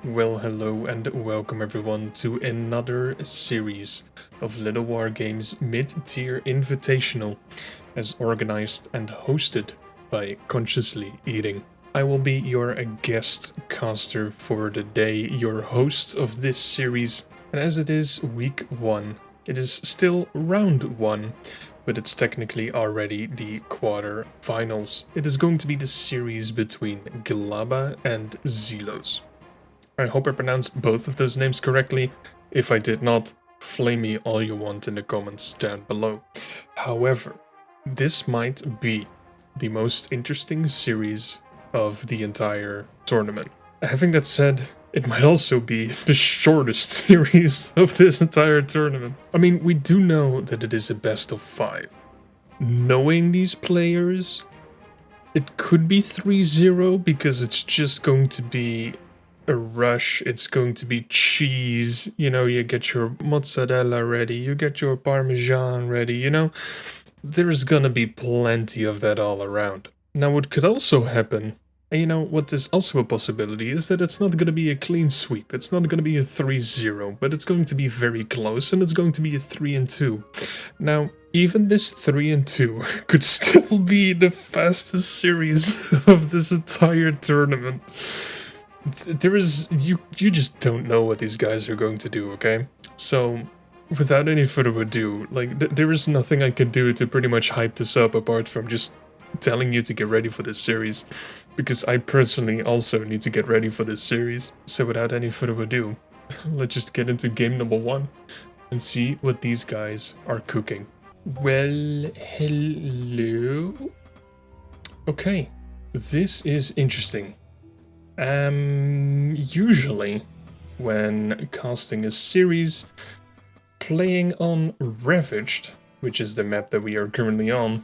Well, hello and welcome everyone to another series of Littlewargame's Mid-Tier Invitational, as organized and hosted by Consciously Eating. I will be your guest caster for the day, your host of this series, and as it is week 1, it is still round 1, but it's technically already the quarter finals. It is going to be the series between Glaba and Zelos. I hope I pronounced both of those names correctly. If I did not, flame me all you want in the comments down below. However, this might be the most interesting series of the entire tournament. Having that said, it might also be the shortest series of this entire tournament. I mean, we do know that it is a best of 5. Knowing these players, it could be 3-0 because it's just going to be a rush. It's going to be cheese, you get your mozzarella ready, you get your parmesan ready, there's gonna be plenty of that all around. Now what could also happen, and what is also a possibility, is that it's not gonna be a clean sweep. It's not gonna be a 3-0, but it's going to be very close, and it's going to be a 3-2. Now, even this 3-2 could still be the fastest series of this entire tournament. There is, you just don't know what these guys are going to do, okay? So, without any further ado, there is nothing I can do to pretty much hype this up apart from just telling you to get ready for this series, because I personally also need to get ready for this series. So without any further ado, let's just get into game number 1 and see what these guys are cooking. Well, hello? Okay, this is interesting. Usually, when casting a series, playing on Ravaged, which is the map that we are currently on,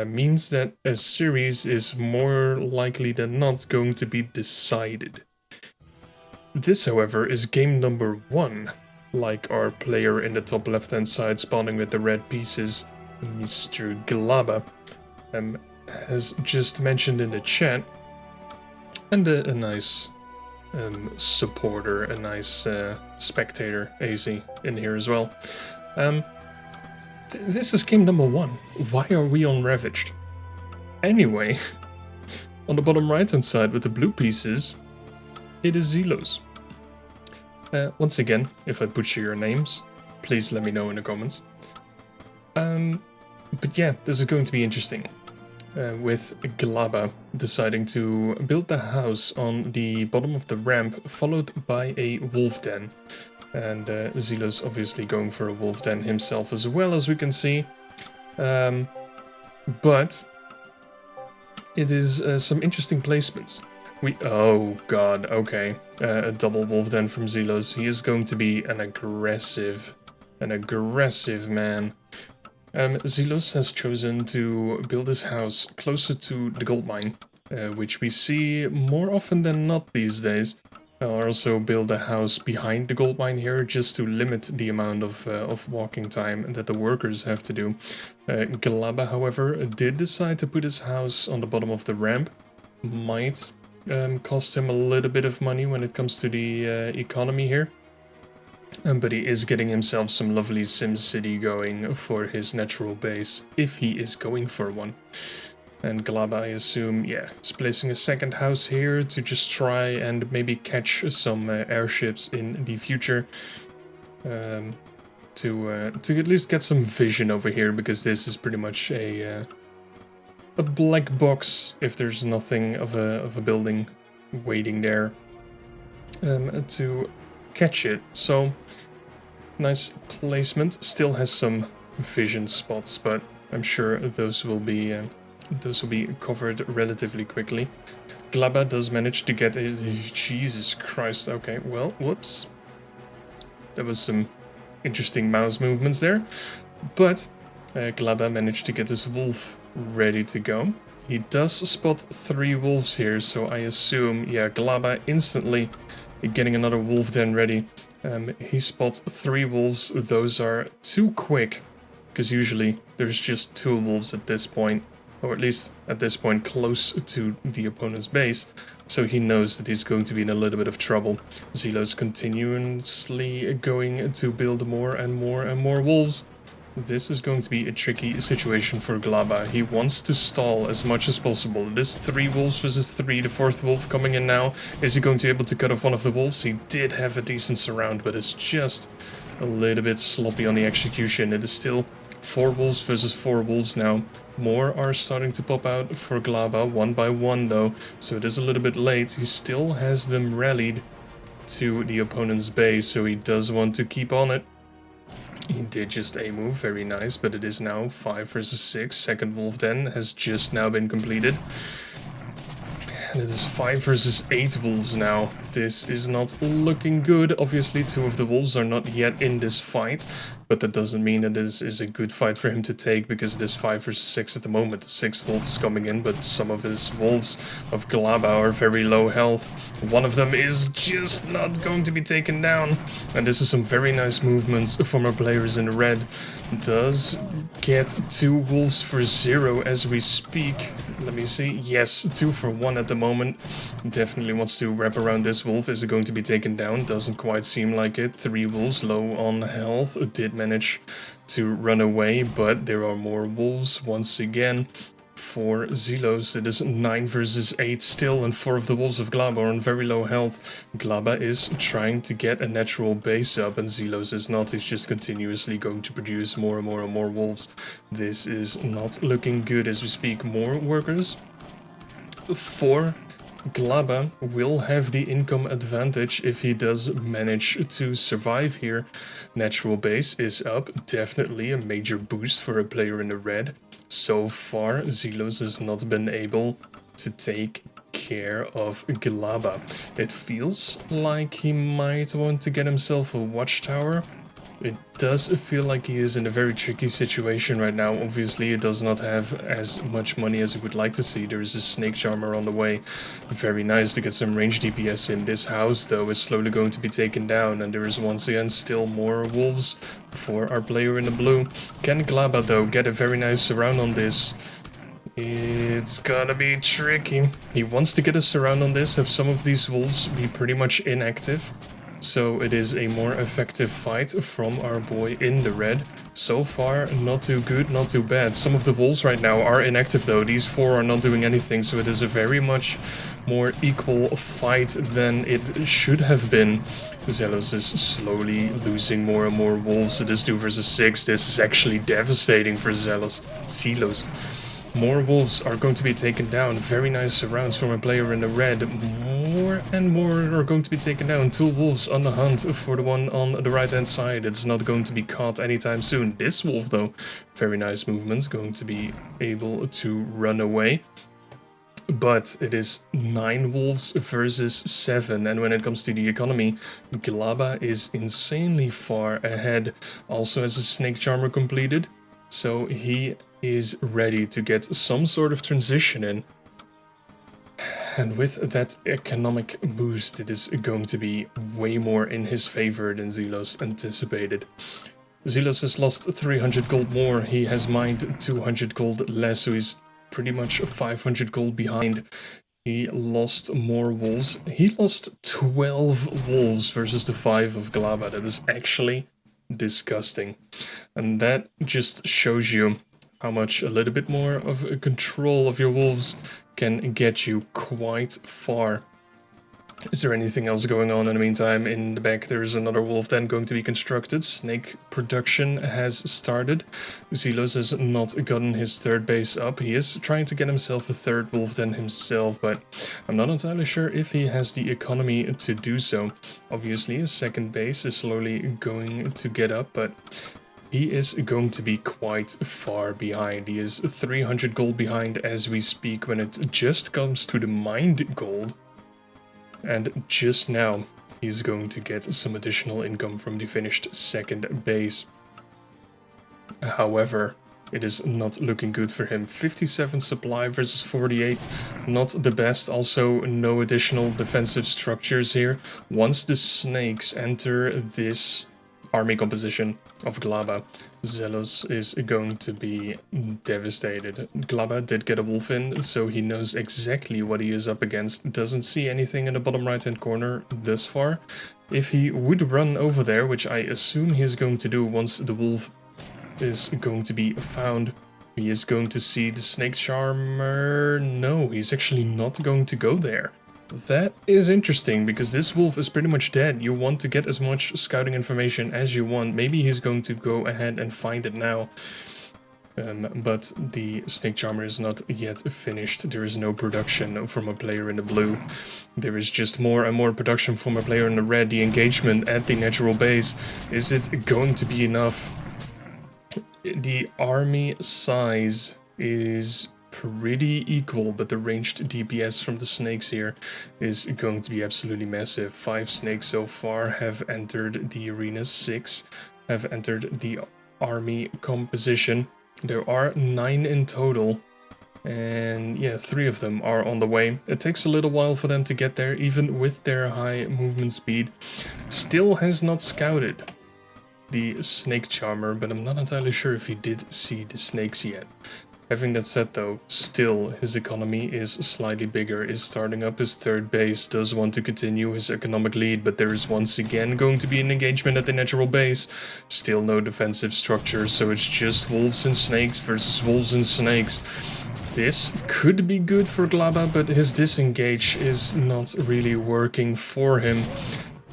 means that a series is more likely than not going to be decided. This, however, is game number 1, like our player in the top left-hand side spawning with the red pieces, Mr. Glaba, has just mentioned in the chat. And a nice supporter, a nice spectator, AZ, in here as well. This is game number 1. Why are we on Ravaged? Anyway, on the bottom right hand side with the blue pieces, it is Zelos. Once again, if I butcher your names, please let me know in the comments. But yeah, this is going to be interesting. With Glaba deciding to build the house on the bottom of the ramp, followed by a wolf den. And Zelos obviously going for a wolf den himself as well, as we can see. But it is some interesting placements. Oh god, okay. A double wolf den from Zelos. He is going to be an aggressive man. Zelos has chosen to build his house closer to the gold mine, which we see more often than not these days. I'll also build a house behind the gold mine here, just to limit the amount of walking time that the workers have to do. Glaba, however, did decide to put his house on the bottom of the ramp. Might cost him a little bit of money when it comes to the economy here. But he is getting himself some lovely SimCity going for his natural base, if he is going for one. And Glaba, I assume, yeah, is placing a second house here to just try and maybe catch some airships in the future. To at least get some vision over here, because this is pretty much a black box if there's nothing of a building waiting there to catch it. So nice placement. Still has some vision spots, but I'm sure those will be covered relatively quickly. Glaba does manage to get Jesus Christ. Okay, well, whoops. There was some interesting mouse movements there, but Glaba managed to get his wolf ready to go. He does spot 3 wolves here, so I assume, yeah, Glaba instantly getting another wolf den ready. He spots 3 wolves. Those are too quick, because usually there's just 2 wolves at this point. or at least at this point close to the opponent's base, so he knows that he's going to be in a little bit of trouble. Zelos continuously going to build more and more and more wolves. This is going to be a tricky situation for Glaba. He wants to stall as much as possible. It is 3 wolves versus 3, the 4th wolf coming in now. Is he going to be able to cut off one of the wolves? He did have a decent surround, but it's just a little bit sloppy on the execution. It is still 4 wolves versus 4 wolves now. More are starting to pop out for Glaba, one by one though, so it is a little bit late. He still has them rallied to the opponent's base, so he does want to keep on it. He did just a move, very nice, but it is now 5 versus 6. Second wolf den has just now been completed. And it is 5 versus 8 wolves now. This is not looking good. Obviously, 2 of the wolves are not yet in this fight, but that doesn't mean that this is a good fight for him to take, because it is 5 versus 6 at the moment. The 6th wolf is coming in, but some of his wolves of Glaba are very low health. One of them is just not going to be taken down. And this is some very nice movements from our players in red. Does get 2 wolves for 0 as we speak. Let me see. Yes, 2 for 1 at the moment. Definitely wants to wrap around this wolf. Is it going to be taken down? Doesn't quite seem like it. 3 wolves low on health. Did manage to run away, but there are more wolves once again. For Zelos, it is 9 versus 8 still, and 4 of the wolves of Glaba are on very low health. Glaba is trying to get a natural base up, and Zelos is not. He's just continuously going to produce more and more and more wolves. This is not looking good as we speak. More workers for Glaba will have the income advantage if he does manage to survive here. Natural base is up, definitely a major boost for a player in the red. So far, Zelos has not been able to take care of Glaba. It feels like he might want to get himself a watchtower. It does feel like he is in a very tricky situation right now. Obviously, it does not have as much money as he would like to see. There is a snake charmer on the way. Very nice to get some range DPS in. This house, though, is slowly going to be taken down. And there is once again still more wolves for our player in the blue. Can Glaba, though, get a very nice surround on this? It's gonna be tricky. He wants to get a surround on this, have some of these wolves be pretty much inactive. So it is a more effective fight from our boy in the red. So far, not too good, not too bad. Some of the wolves right now are inactive though. These 4 are not doing anything, so it is a very much more equal fight than it should have been. Zelos is slowly losing more and more wolves. It is 2 versus 6. This is actually devastating for Zelos. More wolves are going to be taken down. Very nice surrounds from a player in the red. More and more are going to be taken down. 2 wolves on the hunt for the one on the right hand side. It's not going to be caught anytime soon. This wolf though, very nice movements, going to be able to run away. But it is 9 wolves versus 7, and when it comes to the economy, Glaba is insanely far ahead. Also has a snake charmer completed, so he is ready to get some sort of transition in. And with that economic boost, it is going to be way more in his favor than Zelos anticipated. Zelos has lost 300 gold more, he has mined 200 gold less, so he's pretty much 500 gold behind. He lost more wolves. He lost 12 wolves versus the 5 of Glaba. That is actually disgusting. And that just shows you how much a little bit more of a control of your wolves can get you quite far. Is there anything else going on in the meantime? In the back there is another wolf den going to be constructed. Snake production has started. Zelos has not gotten his 3rd base up. He is trying to get himself a 3rd wolf den himself, but I'm not entirely sure if he has the economy to do so. Obviously his 2nd base is slowly going to get up, but he is going to be quite far behind. He is 300 gold behind as we speak when it just comes to the mined gold. And just now, he's going to get some additional income from the finished 2nd base. However, it is not looking good for him. 57 supply versus 48, not the best. Also, no additional defensive structures here. Once the snakes enter this army composition of Glaba, Zelos is going to be devastated. Glaba did get a wolf in, so he knows exactly what he is up against. Doesn't see anything in the bottom right hand corner thus far. If he would run over there, which I assume he is going to do once the wolf is going to be found, he is going to see the snake charmer. No, he's actually not going to go there. That is interesting, because this wolf is pretty much dead. You want to get as much scouting information as you want. Maybe he's going to go ahead and find it now. But the snake charmer is not yet finished. There is no production from a player in the blue. There is just more and more production from a player in the red. The engagement at the natural base, is it going to be enough? The army size is pretty equal, but the ranged DPS from the snakes here is going to be absolutely massive. 5 snakes so far have entered the arena, 6 have entered the army composition. There are 9 in total, and yeah, 3 of them are on the way. It takes a little while for them to get there, even with their high movement speed. Still has not scouted the snake charmer, but I'm not entirely sure if he did see the snakes yet. Having that said though, still his economy is slightly bigger, is starting up his 3rd base, does want to continue his economic lead, but there is once again going to be an engagement at the natural base. Still no defensive structure, so it's just wolves and snakes versus wolves and snakes. This could be good for Glaba, but his disengage is not really working for him.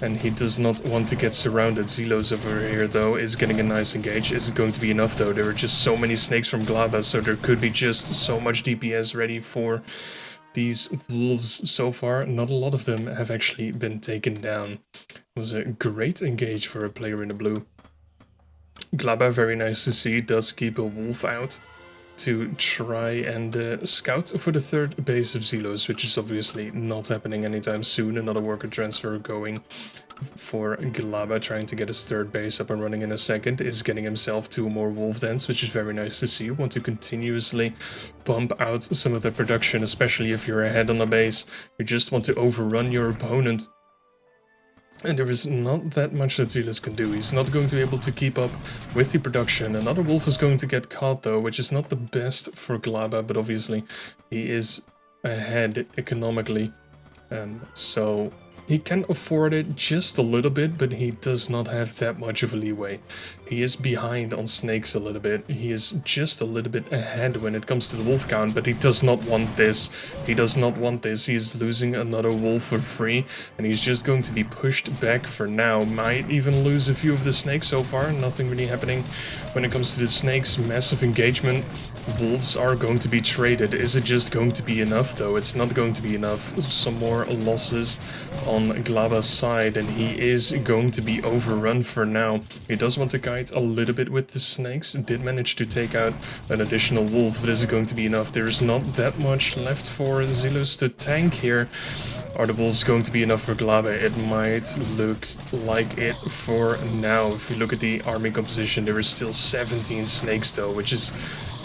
And he does not want to get surrounded. Zelos over here, though, is getting a nice engage. Is it going to be enough, though? There are just so many snakes from Glaba, so there could be just so much DPS ready for these wolves so far. Not a lot of them have actually been taken down. It was a great engage for a player in the blue. Glaba, very nice to see, does keep a wolf out to try and scout for the 3rd base of Zelos, which is obviously not happening anytime soon. Another worker transfer going for Glaba, trying to get his 3rd base up and running in a second, is getting himself 2 more wolf dens, which is very nice to see. Want to continuously pump out some of the production, especially if you're ahead on the base. You just want to overrun your opponent. And there is not that much that Zelos can do. He's not going to be able to keep up with the production. Another wolf is going to get caught though, which is not the best for Glaba, but obviously he is ahead economically. So he can afford it just a little bit, but he does not have that much of a leeway. He is behind on snakes a little bit. He is just a little bit ahead when it comes to the wolf count, but he does not want this. He does not want this. He is losing another wolf for free, and he's just going to be pushed back for now. Might even lose a few of the snakes so far. Nothing really happening when it comes to the snakes. Massive engagement. Wolves are going to be traded. Is it just going to be enough, though? It's not going to be enough. Some more losses on Glaba's side, and he is going to be overrun for now. He does want to guide a little bit with the snakes. Did manage to take out an additional wolf, but is it going to be enough? There is not that much left for Zelos to tank here. Are the wolves going to be enough for Glaba? It might look like it for now. If you look at the army composition, there is still 17 snakes though, which is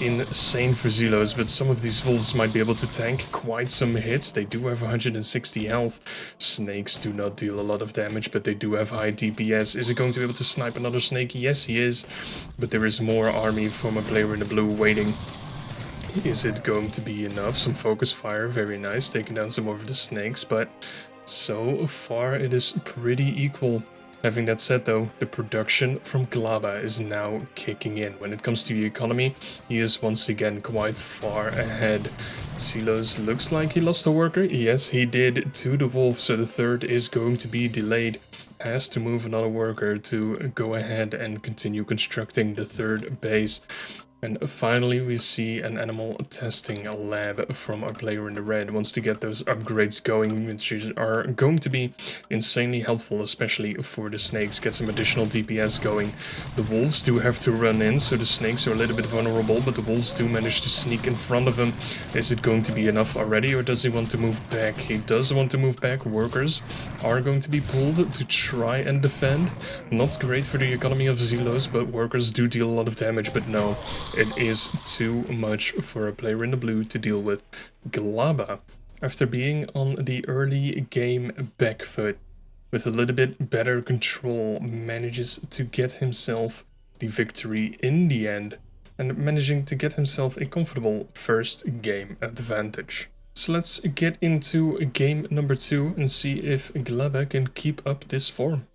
insane for Zelos, but some of these wolves might be able to tank quite some hits. They do have 160 health. Snakes do not deal a lot of damage, but they do have high DPS. Is it going to be able to snipe another snake? Yes, he is, but there is more army from a player in the blue waiting. Is it going to be enough? Some focus fire, very nice, taking down some of the snakes, but so far it is pretty equal. Having that said though, the production from Glaba is now kicking in. When it comes to the economy, he is once again quite far ahead. Zelos looks like he lost a worker. Yes, he did, to the wolf, so the 3rd is going to be delayed. Has to move another worker to go ahead and continue constructing the 3rd base. And finally we see an animal testing lab from our player in the red. Wants to get those upgrades going, which are going to be insanely helpful, especially for the snakes. Get some additional DPS going. The wolves do have to run in, so the snakes are a little bit vulnerable, but the wolves do manage to sneak in front of him. Is it going to be enough already, or does he want to move back? He does want to move back. Workers are going to be pulled to try and defend. Not great for the economy of Zelos, but workers do deal a lot of damage, but no. It is too much for a player in the blue to deal with. Glaba, after being on the early game back foot, with a little bit better control, manages to get himself the victory in the end, and managing to get himself a comfortable first game advantage. So let's get into game number 2 and see if glaba can keep up this form.